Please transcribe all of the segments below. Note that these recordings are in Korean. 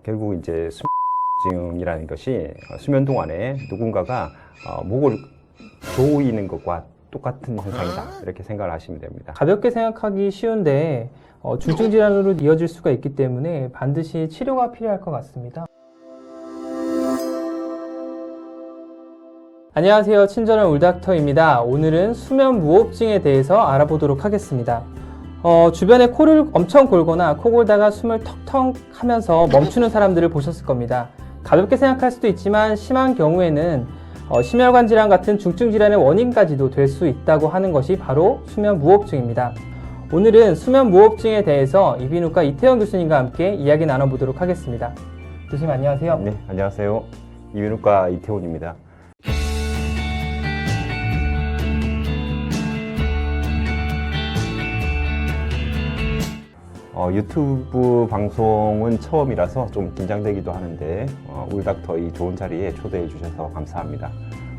결국 이제 수면증이라는 것이 수면 동안에 누군가가 목을 조이는 것과 똑같은 현상이다, 이렇게 생각을 하시면 됩니다. 가볍게 생각하기 쉬운데 중증 질환으로 이어질 수가 있기 때문에 반드시 치료가 필요할 것 같습니다. 안녕하세요. 친절한 울닥터입니다. 오늘은 수면 무호흡증에 대해서 알아보도록 하겠습니다. 주변에 코를 엄청 골거나 코 골다가 숨을 턱턱 하면서 멈추는 사람들을 보셨을 겁니다. 가볍게 생각할 수도 있지만 심한 경우에는 심혈관 질환 같은 중증 질환의 원인까지도 될 수 있다고 하는 것이 바로 수면 무호흡증입니다. 오늘은 수면 무호흡증에 대해서 이비인후과 이태원 교수님과 함께 이야기 나눠보도록 하겠습니다. 교수님 안녕하세요. 네, 안녕하세요. 이비인후과 이태원입니다. 유튜브 방송은 처음이라서 좀 긴장되기도 하는데 울닥터 이 좋은 자리에 초대해 주셔서 감사합니다.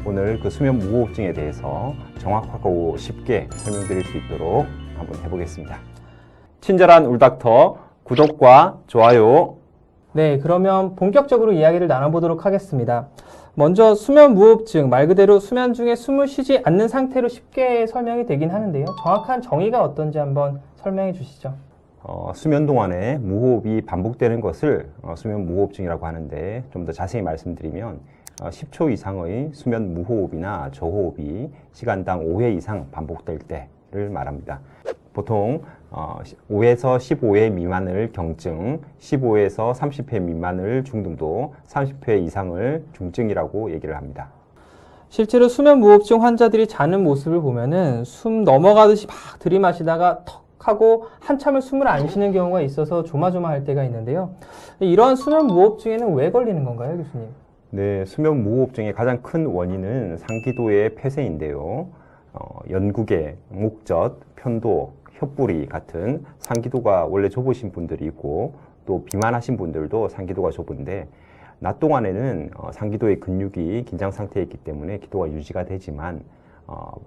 오늘 그 수면 무호흡증에 대해서 정확하고 쉽게 설명드릴 수 있도록 한번 해보겠습니다. 친절한 울닥터 구독과 좋아요. 네, 그러면 본격적으로 이야기를 나눠보도록 하겠습니다. 먼저 수면 무호흡증, 말 그대로 수면 중에 숨을 쉬지 않는 상태로 쉽게 설명이 되긴 하는데요. 정확한 정의가 어떤지 한번 설명해 주시죠. 수면 동안에 무호흡이 반복되는 것을 수면 무호흡증이라고 하는데, 좀 더 자세히 말씀드리면 10초 이상의 수면 무호흡이나 저호흡이 시간당 5회 이상 반복될 때를 말합니다. 보통 5에서 15회 미만을 경증, 15에서 30회 미만을 중등도, 30회 이상을 중증이라고 얘기를 합니다. 실제로 수면 무호흡증 환자들이 자는 모습을 보면은 숨 넘어가듯이 막 들이마시다가 턱 하고 한참을 숨을 안 쉬는 경우가 있어서 조마조마할 때가 있는데요. 이러한 수면 무호흡증에는 왜 걸리는 건가요, 교수님? 네, 수면 무호흡증의 가장 큰 원인은 상기도의 폐쇄인데요. 연국의 목젖, 편도, 혀뿌리 같은 상기도가 원래 좁으신 분들이 있고, 또 비만하신 분들도 상기도가 좁은데, 낮 동안에는 상기도의 근육이 긴장 상태에 있기 때문에 기도가 유지가 되지만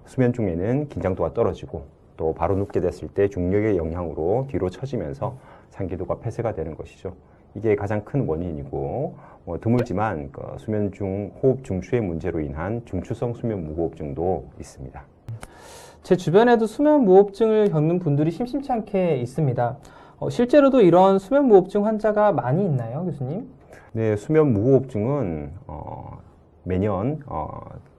수면 중에는 긴장도가 떨어지고, 또 바로 눕게 됐을 때 중력의 영향으로 뒤로 처지면서 상기도가 폐쇄가 되는 것이죠. 이게 가장 큰 원인이고, 드물지만 수면 중 호흡 중추의 문제로 인한 중추성 수면 무호흡증도 있습니다. 제 주변에도 수면 무호흡증을 겪는 분들이 심심치 않게 있습니다. 실제로도 이런 수면 무호흡증 환자가 많이 있나요, 교수님? 네, 수면 무호흡증은 매년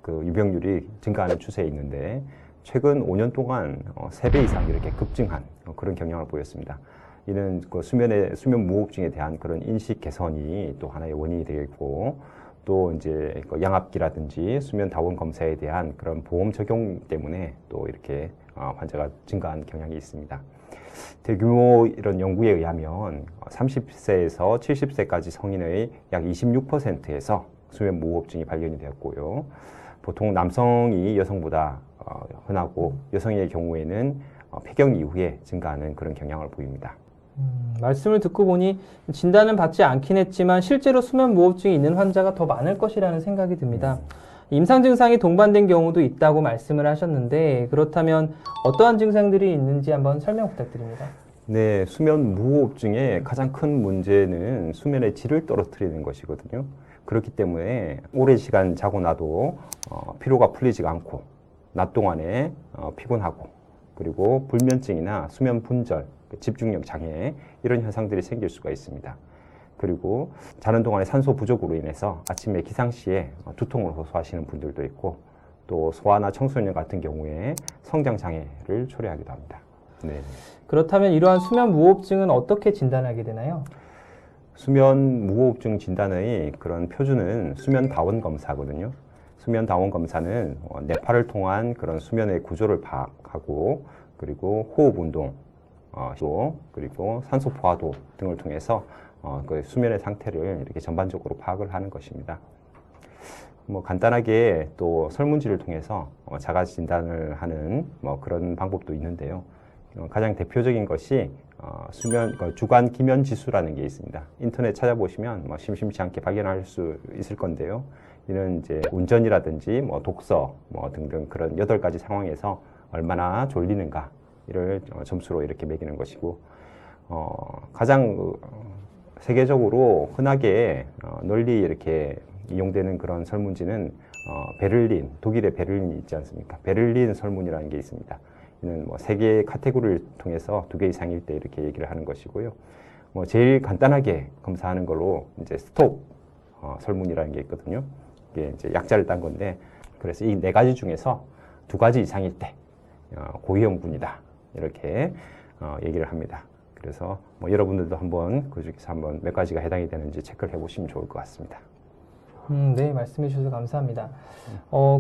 그 유병률이 증가하는 추세에 있는데, 최근 5년 동안 3배 이상 이렇게 급증한 그런 경향을 보였습니다. 이는 그 수면 무호흡증에 대한 그런 인식 개선이 또 하나의 원인이 되겠고, 또 이제 그 양압기라든지 수면 다원 검사에 대한 그런 보험 적용 때문에 또 이렇게 환자가 증가한 경향이 있습니다. 대규모 이런 연구에 의하면 30세에서 70세까지 성인의 약 26%에서 수면 무호흡증이 발견이 되었고요. 보통 남성이 여성보다 흔하고, 여성의 경우에는 폐경 이후에 증가하는 그런 경향을 보입니다. 말씀을 듣고 보니 진단은 받지 않긴 했지만 실제로 수면 무호흡증이 있는 환자가 더 많을 것이라는 생각이 듭니다. 임상 증상이 동반된 경우도 있다고 말씀을 하셨는데, 그렇다면 어떠한 증상들이 있는지 한번 설명 부탁드립니다. 네, 수면 무호흡증의 가장 큰 문제는 수면의 질을 떨어뜨리는 것이거든요. 그렇기 때문에 오랜 시간 자고 나도 피로가 풀리지가 않고, 낮 동안에 피곤하고, 그리고 불면증이나 수면 분절, 집중력 장애, 이런 현상들이 생길 수가 있습니다. 그리고 자는 동안에 산소 부족으로 인해서 아침에 기상시에 두통을 호소하시는 분들도 있고, 또 소아나 청소년 같은 경우에 성장 장애를 초래하기도 합니다. 네. 그렇다면 이러한 수면 무호흡증은 어떻게 진단하게 되나요? 수면 무호흡증 진단의 그런 표준은 수면 다원 검사거든요. 수면 다원 검사는 뇌파를 통한 그런 수면의 구조를 파악하고, 그리고 호흡 운동, 그리고 산소 포화도 등을 통해서 그 수면의 상태를 이렇게 전반적으로 파악을 하는 것입니다. 간단하게 또 설문지를 통해서 자가 진단을 하는 그런 방법도 있는데요. 가장 대표적인 것이 주간 기면 지수라는 게 있습니다. 인터넷 찾아보시면 심심치 않게 발견할 수 있을 건데요. 이는 이제 운전이라든지 독서 등등 그런 8가지 상황에서 얼마나 졸리는가, 이를 점수로 이렇게 매기는 것이고, 가장 세계적으로 흔하게 널리 이렇게 이용되는 그런 설문지는 베를린, 독일의 베를린이 있지 않습니까? 베를린 설문이라는 게 있습니다. 이는 뭐 세 개의 카테고리를 통해서 2개 이상일 때 이렇게 얘기를 하는 것이고요. 뭐 제일 간단하게 검사하는 걸로 이제 스톱 설문이라는 게 있거든요. 이게 이제 약자를 딴 건데, 그래서 이 4가지 중에서 2가지 이상일 때 고위험군이다 이렇게 얘기를 합니다. 그래서 뭐 여러분들도 한번 그 중에서 한번 몇 가지가 해당이 되는지 체크를 해보시면 좋을 것 같습니다. 네, 말씀해 주셔서 감사합니다.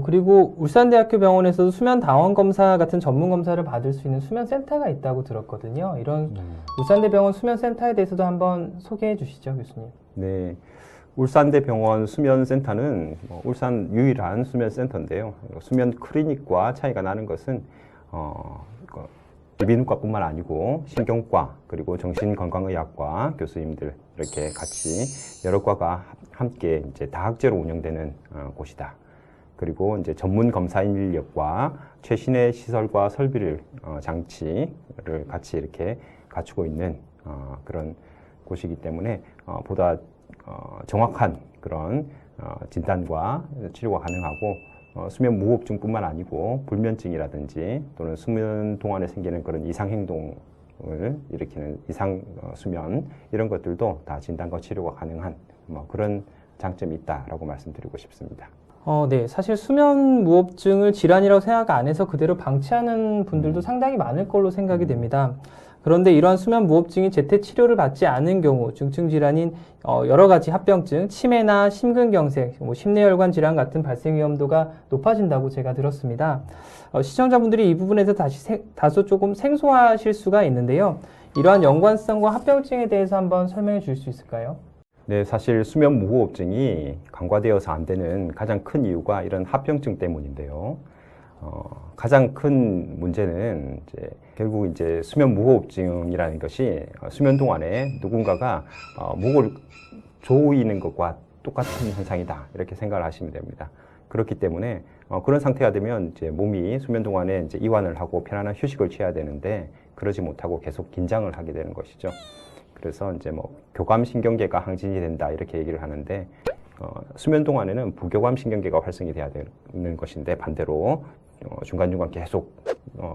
그리고 울산대학교 병원에서도 수면 다원 검사 같은 전문 검사를 받을 수 있는 수면 센터가 있다고 들었거든요. 이런 울산대병원 수면 센터에 대해서도 한번 소개해 주시죠, 교수님. 네, 울산대병원 수면센터는 울산 유일한 수면센터인데요. 수면 클리닉과 차이가 나는 것은 이비인후과뿐만 아니고 신경과 그리고 정신건강의학과 교수님들 이렇게 같이 여러 과가 함께 이제 다학제로 운영되는 곳이다. 그리고 이제 전문 검사 인력과 최신의 시설과 설비를 장치를 같이 이렇게 갖추고 있는 그런 곳이기 때문에 보다 정확한 그런 진단과 치료가 가능하고 수면 무호흡증뿐만 아니고 불면증이라든지 또는 수면 동안에 생기는 그런 이상 행동을 일으키는 이상 수면 이런 것들도 다 진단과 치료가 가능한 그런 장점이 있다라고 말씀드리고 싶습니다. 네. 사실 수면 무호흡증을 질환이라고 생각 안 해서 그대로 방치하는 분들도 상당히 많을 걸로 생각이 됩니다. 그런데 이러한 수면 무호흡증이 제때 치료를 받지 않은 경우 중증 질환인 여러 가지 합병증, 치매나 심근경색, 심뇌혈관 질환 같은 발생 위험도가 높아진다고 제가 들었습니다. 시청자분들이 이 부분에서 다소 조금 생소하실 수가 있는데요. 이러한 연관성과 합병증에 대해서 한번 설명해 주실 수 있을까요? 네, 사실 수면 무호흡증이 간과되어서 안 되는 가장 큰 이유가 이런 합병증 때문인데요. 가장 큰 문제는 결국 이제 수면 무호흡증이라는 것이 수면 동안에 누군가가 목을 조이는 것과 똑같은 현상이다 이렇게 생각을 하시면 됩니다. 그렇기 때문에 그런 상태가 되면 이제 몸이 수면 동안에 이제 이완을 하고 편안한 휴식을 취해야 되는데 그러지 못하고 계속 긴장을 하게 되는 것이죠. 그래서 이제 교감신경계가 항진이 된다 이렇게 얘기를 하는데 수면 동안에는 부교감신경계가 활성이 돼야 되는 것인데 반대로 중간중간 계속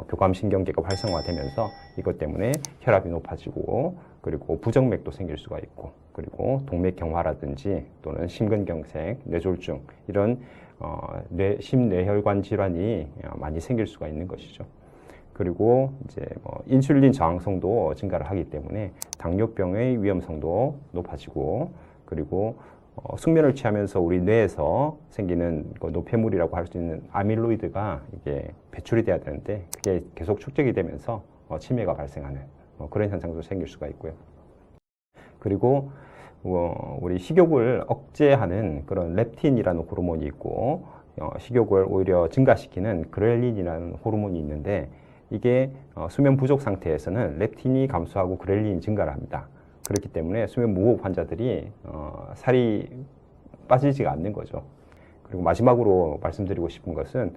교감신경계가 활성화되면서 이것 때문에 혈압이 높아지고 그리고 부정맥도 생길 수가 있고 그리고 동맥경화라든지 또는 심근경색, 뇌졸중 이런 심뇌혈관 질환이 많이 생길 수가 있는 것이죠. 그리고 이제 인슐린 저항성도 증가를 하기 때문에 당뇨병의 위험성도 높아지고 그리고 숙면을 취하면서 우리 뇌에서 생기는 노폐물이라고 할 수 있는 아밀로이드가 이게 배출이 돼야 되는데 그게 계속 축적이 되면서 치매가 발생하는 그런 현상도 생길 수가 있고요. 그리고 우리 식욕을 억제하는 그런 렙틴이라는 호르몬이 있고 식욕을 오히려 증가시키는 그렐린이라는 호르몬이 있는데 이게 수면 부족 상태에서는 렙틴이 감소하고 그렐린이 증가를 합니다. 그렇기 때문에 수면 무호흡 환자들이 살이 빠지지가 않는 거죠. 그리고 마지막으로 말씀드리고 싶은 것은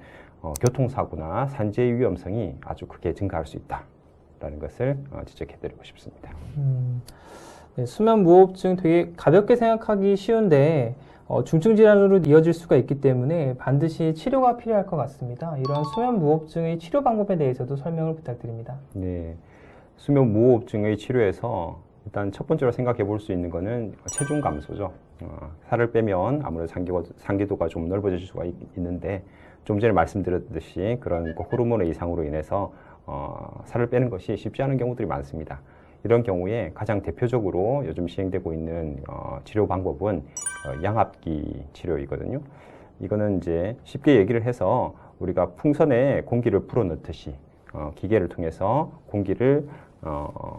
교통사고나 산재 위험성이 아주 크게 증가할 수 있다라는 것을 지적해드리고 싶습니다. 네, 수면 무호흡증 되게 가볍게 생각하기 쉬운데 중증 질환으로 이어질 수가 있기 때문에 반드시 치료가 필요할 것 같습니다. 이러한 수면 무호흡증의 치료 방법에 대해서도 설명을 부탁드립니다. 네, 수면 무호흡증의 치료에서 일단 첫 번째로 생각해 볼 수 있는 것은 체중 감소죠. 살을 빼면 아무래도 상기도가 좀 넓어질 수가 있는데 좀 전에 말씀드렸듯이 그런 호르몬의 이상으로 인해서 살을 빼는 것이 쉽지 않은 경우들이 많습니다. 이런 경우에 가장 대표적으로 요즘 시행되고 있는 치료 방법은 양압기 치료이거든요. 이거는 이제 쉽게 얘기를 해서 우리가 풍선에 공기를 불어넣듯이 기계를 통해서 공기를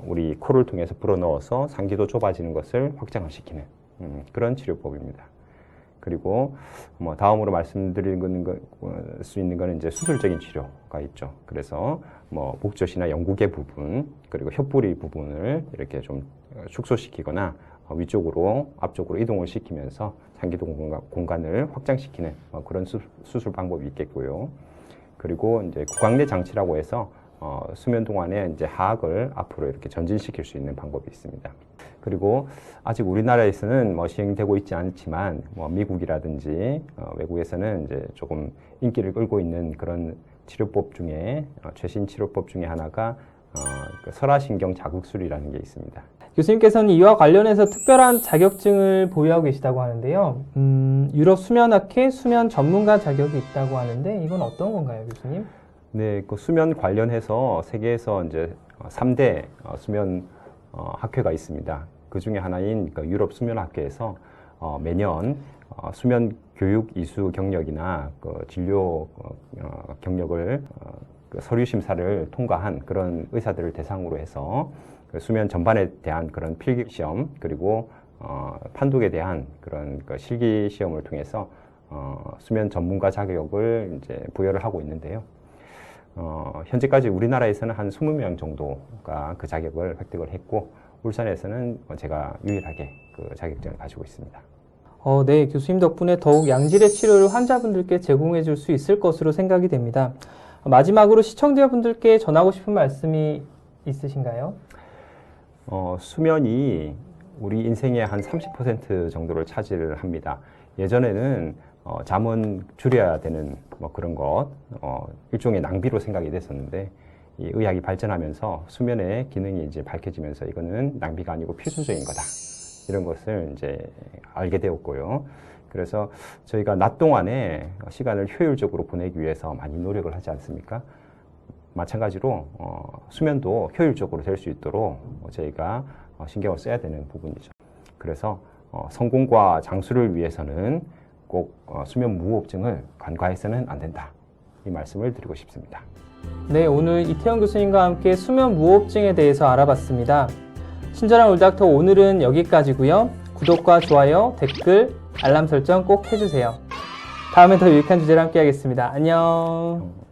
우리 코를 통해서 불어넣어서 상기도 좁아지는 것을 확장을 시키는 그런 치료법입니다. 그리고 다음으로 말씀드릴 수 있는 것은 이제 수술적인 치료가 있죠. 그래서 목젖이나 영구개 부분 그리고 혀뿌리 부분을 이렇게 좀 축소시키거나 위쪽으로 앞쪽으로 이동을 시키면서 상기도 공간을 확장시키는 그런 수술 방법이 있겠고요. 그리고 이제 구강내 장치라고 해서 수면 동안의 이제 하악을 앞으로 이렇게 전진시킬 수 있는 방법이 있습니다. 그리고 아직 우리나라에서는 뭐 시행되고 있지 않지만 뭐 미국이라든지 외국에서는 이제 조금 인기를 끌고 있는 그런 치료법 중에 최신 치료법 중에 하나가 그 설화신경 자극술이라는 게 있습니다. 교수님께서는 이와 관련해서 특별한 자격증을 보유하고 계시다고 하는데요. 유럽 수면학회 수면 전문가 자격이 있다고 하는데 이건 어떤 건가요, 교수님? 네, 그 수면 관련해서 세계에서 이제 3대 수면 학회가 있습니다. 그 중에 하나인 그 유럽 수면학회에서 매년 수면 교육 이수 경력이나 그 진료 경력을 그 서류 심사를 통과한 그런 의사들을 대상으로 해서 그 수면 전반에 대한 그런 필기 시험 그리고 판독에 대한 그런 그 실기 시험을 통해서 수면 전문가 자격을 이제 부여를 하고 있는데요. 현재까지 우리나라에서는 한 20명 정도가 그 자격을 획득을 했고 울산에서는 제가 유일하게 그 자격증을 가지고 있습니다. 네, 교수님 덕분에 더욱 양질의 치료를 환자분들께 제공해 줄 수 있을 것으로 생각이 됩니다. 마지막으로 시청자분들께 전하고 싶은 말씀이 있으신가요? 수면이 우리 인생의 한 30% 정도를 차지를 합니다. 예전에는 잠은 줄여야 되는 뭐 그런 것, 일종의 낭비로 생각이 됐었는데 이 의학이 발전하면서 수면의 기능이 이제 밝혀지면서 이거는 낭비가 아니고 필수적인 거다. 이런 것을 이제 알게 되었고요. 그래서 저희가 낮 동안에 시간을 효율적으로 보내기 위해서 많이 노력을 하지 않습니까? 마찬가지로 수면도 효율적으로 될 수 있도록 저희가 신경을 써야 되는 부분이죠. 그래서 성공과 장수를 위해서는 꼭 수면 무호흡증을 간과해서는 안 된다. 이 말씀을 드리고 싶습니다. 네, 오늘 이태영 교수님과 함께 수면 무호흡증에 대해서 알아봤습니다. 친절한 울닥터 오늘은 여기까지고요. 구독과 좋아요, 댓글, 알람 설정 꼭 해주세요. 다음에 더 유익한 주제로 함께 하겠습니다. 안녕.